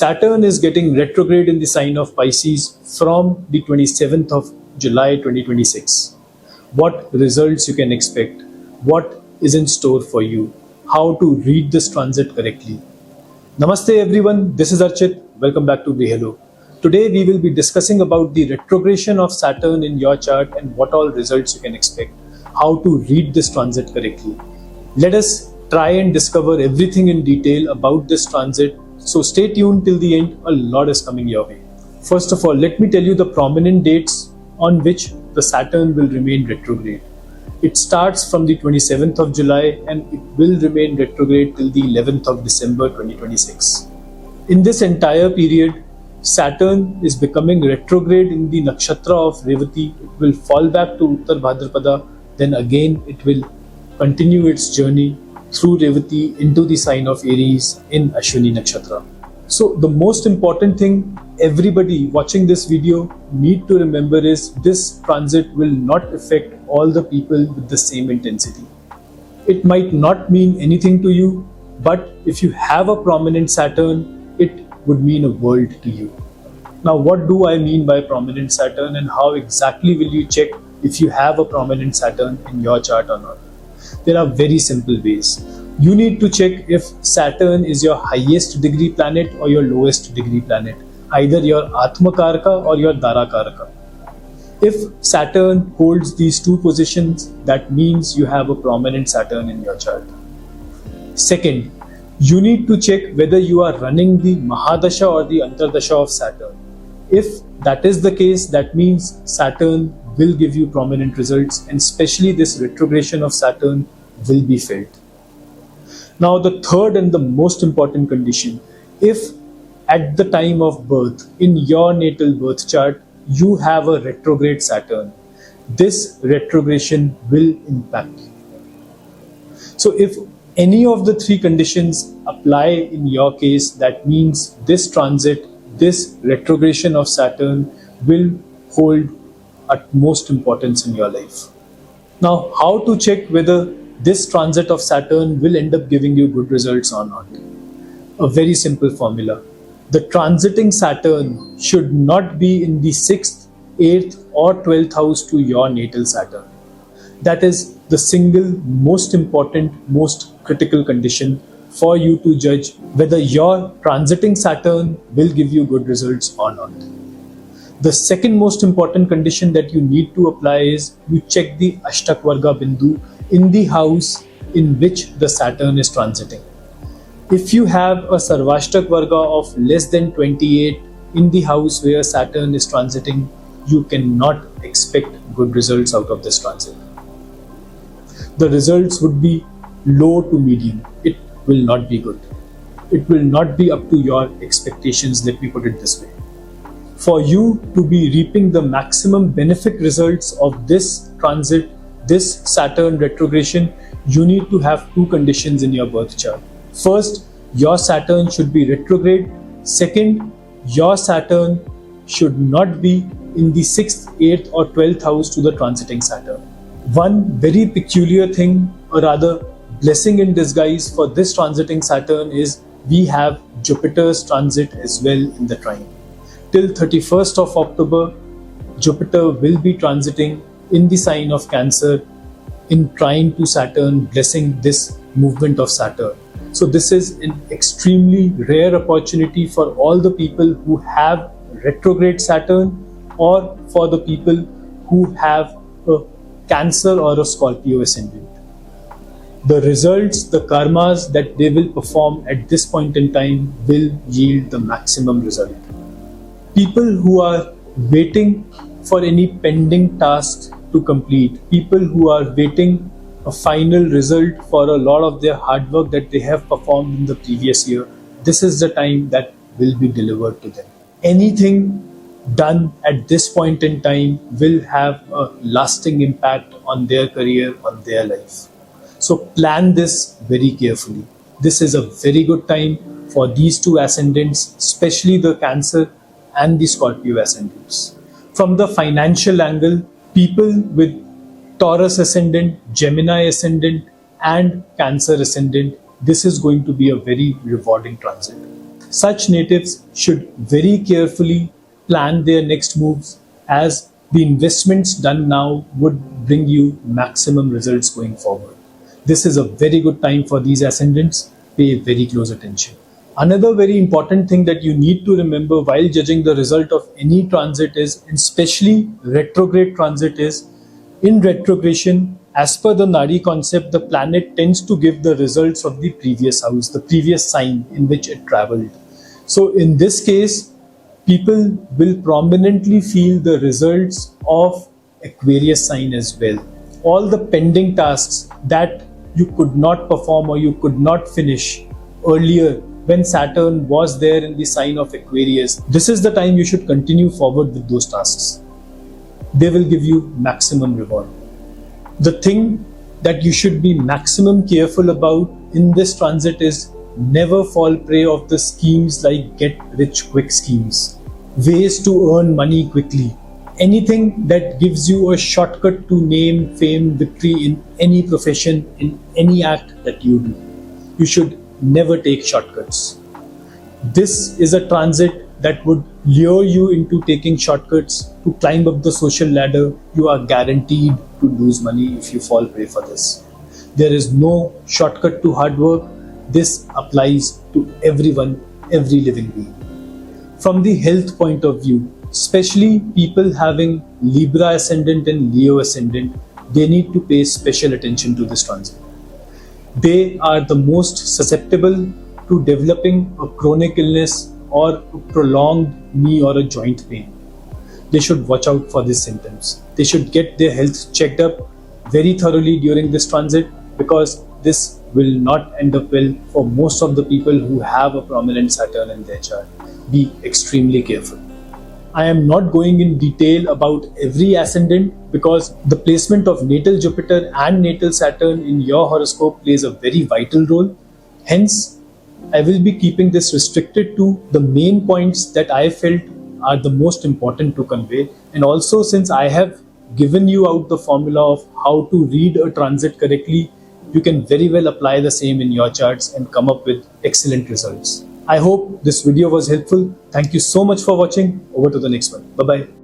Saturn is getting retrograde in the sign of Pisces from the 27th of July 2026. What results you can expect? What is in store for you? How to read this transit correctly? Namaste everyone, this is Arcchit. Welcome back to Hello. Today we will be discussing about the retrogression of Saturn in your chart and what all results you can expect. How to read this transit correctly. Let us try and discover everything in detail about this transit. So stay tuned till the end, a lot is coming your way. First of all, let me tell you the prominent dates on which the Saturn will remain retrograde. It starts from the 27th of July and it will remain retrograde till the 11th of December 2026. In this entire period, Saturn is becoming retrograde in the nakshatra of Revati. It will fall back to Uttar Bhadrapada, then again it will continue its journey through Revati into the sign of Aries in Ashwini Nakshatra. So the most important thing everybody watching this video need to remember is this transit will not affect all the people with the same intensity. It might not mean anything to you, but if you have a prominent Saturn, it would mean a world to you. Now, what do I mean by prominent Saturn and how exactly will you check if you have a prominent Saturn in your chart or not? There are very simple ways. You need to check if Saturn is your highest degree planet or your lowest degree planet, either your Atma Karaka or your Dara Karaka. If Saturn holds these two positions, that means you have a prominent Saturn in your chart. Second, you need to check whether you are running the Mahadasha or the Antardasha of Saturn. If that is the case, that means Saturn will give you prominent results, and especially this retrogression of Saturn will be felt. Now, the third and the most important condition, if at the time of birth in your natal birth chart you have a retrograde Saturn, this retrogression will impact you. So if any of the three conditions apply in your case, that means this transit, this retrogression of Saturn will hold utmost importance in your life. Now, how to check whether this transit of Saturn will end up giving you good results or not? A very simple formula. The transiting Saturn should not be in the 6th, 8th or 12th house to your natal Saturn. That is the single most important, most critical condition for you to judge whether your transiting Saturn will give you good results or not. The second most important condition that you need to apply is you check the Ashtak Varga Bindu in the house in which the Saturn is transiting. If you have a Sarvashtak Varga of less than 28 in the house where Saturn is transiting, you cannot expect good results out of this transit. The results would be low to medium. It will not be good. It will not be up to your expectations, let me put it this way. For you to be reaping the maximum benefic results of this transit, this Saturn retrogression, you need to have two conditions in your birth chart. First, your Saturn should be retrograde. Second, your Saturn should not be in the 6th, 8th or 12th house to the transiting Saturn. One very peculiar thing, or rather blessing in disguise for this transiting Saturn is we have Jupiter's transit as well in the trine. Till 31st of October, Jupiter will be transiting in the sign of Cancer in trine to Saturn, blessing this movement of Saturn. So this is an extremely rare opportunity for all the people who have retrograde Saturn or for the people who have a Cancer or a Scorpio ascendant. The results, the karmas that they will perform at this point in time will yield the maximum result. People who are waiting for any pending tasks to complete, people who are waiting a final result for a lot of their hard work that they have performed in the previous year, this is the time that will be delivered to them. Anything done at this point in time will have a lasting impact on their career, on their life. So plan this very carefully. This is a very good time for these two ascendants, especially the Cancer and the Scorpio ascendants. From the financial angle, people with Taurus ascendant, Gemini ascendant and Cancer ascendant, this is going to be a very rewarding transit. Such natives should very carefully plan their next moves, as the investments done now would bring you maximum results going forward. This is a very good time for these ascendants. Pay very close attention. Another very important thing that you need to remember while judging the result of any transit is, and especially retrograde transit, is in retrogression, as per the Nadi concept, the planet tends to give the results of the previous house, the previous sign in which it traveled. So in this case, people will prominently feel the results of Aquarius sign as well. All the pending tasks that you could not perform or you could not finish earlier when Saturn was there in the sign of Aquarius, this is the time you should continue forward with those tasks. They will give you maximum reward. The thing that you should be maximum careful about in this transit is never fall prey of the schemes like get rich quick schemes, ways to earn money quickly, anything that gives you a shortcut to name, fame, victory in any profession, in any act that you do. You should never take shortcuts. This is a transit that would lure you into taking shortcuts to climb up the social ladder. You are guaranteed to lose money if you fall prey for this. There is no shortcut to hard work. This applies to everyone, every living being. From the health point of view, especially people having Libra ascendant and Leo ascendant, they need to pay special attention to this transit. They are the most susceptible to developing a chronic illness or a prolonged knee or a joint pain. They should watch out for these symptoms. They should get their health checked up very thoroughly during this transit, because this will not end up well for most of the people who have a prominent Saturn in their chart. Be extremely careful. I am not going in detail about every ascendant, because the placement of natal Jupiter and natal Saturn in your horoscope plays a very vital role. Hence, I will be keeping this restricted to the main points that I felt are the most important to convey. And also, since I have given you out the formula of how to read a transit correctly, you can very well apply the same in your charts and come up with excellent results. I hope this video was helpful. Thank you so much for watching. Over to the next one. Bye-bye.